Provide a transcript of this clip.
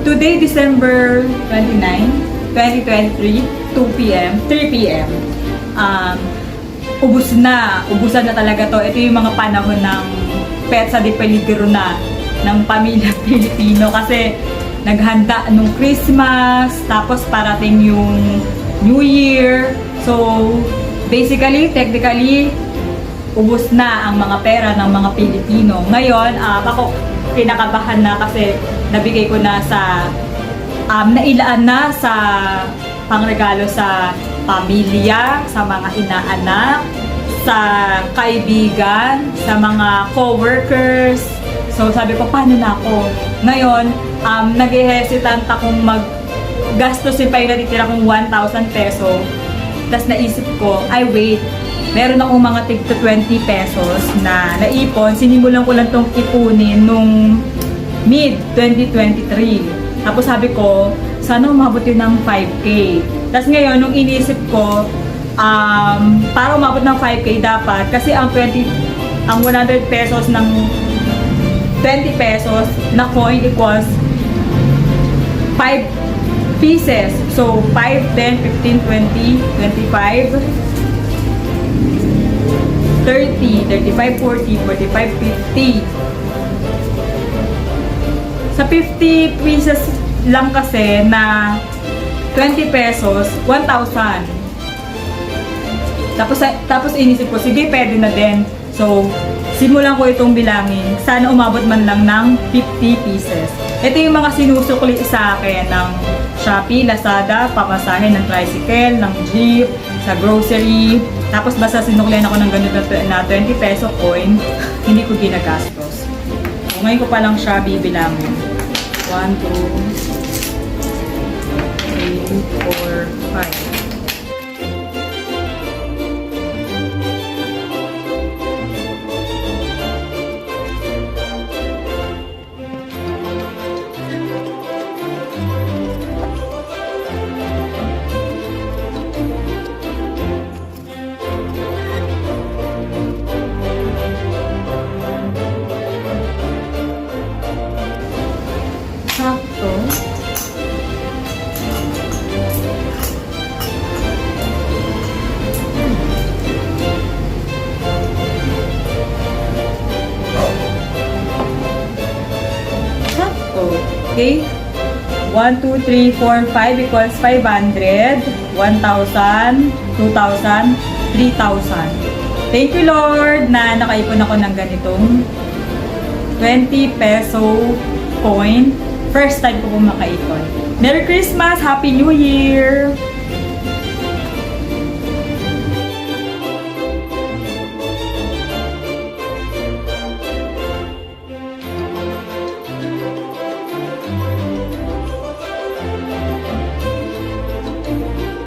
Today, December 29, 2023, 2 p.m., 3 p.m. Ubusan na talaga to. Ito yung mga panahon ng petsa de peligro na ng pamilya Pilipino kasi naghanda nung Christmas, tapos parating yung New Year. So, basically, technically, ubos na ang mga pera ng mga Pilipino. Ngayon, ako kinakabahan na kasi nabigay ko na sa nailaan na sa pangregalo sa pamilya, sa mga inaanak, sa kaibigan, sa mga co-workers. So sabi ko, paano na ako? Ngayon, nag-hesitant akong maggastusin pa yung natitira kong 1,000 peso. Tapos naisip ko, wait, meron akong mga tig to 20 pesos na naipon. Sinimulan ko lang itong ipunin nung mid-2023. Tapos sabi ko, sana umabot yun ng 5K. Tapos ngayon, nung inisip ko, para umabot ng 5K dapat, kasi ang 100 pesos ng 20 pesos na coin equals 5 pieces. So, 5, 10, 15, 20, 25, 30, 35, 40, 45, 50. Sa 50 pieces lang kasi na 20 pesos, 1,000. Tapos inisip ko, sige, pwede na din. So, simulan ko itong bilangin. Sana umabot man lang ng 50 pieces. Ito yung mga sinusukli sa akin ng Shopee, Lazada, pamasahe ng tricycle, ng jeep, sa grocery. Tapos basta sinuklihan ako ng ganito na 20 peso coin, hindi ko ginagastos. So, ngayon ko pa lang siya bibilangin. 1, 2, 3, 4, 5. Sakto. Sakto. Okay? 1, 2, 3, 4, 5 equals 500, 1,000, 2,000, 3,000. Thank you, Lord, na nakaipon ako ng ganitong 20 peso coin. First time ko pong makaipon. Merry Christmas! Happy New Year!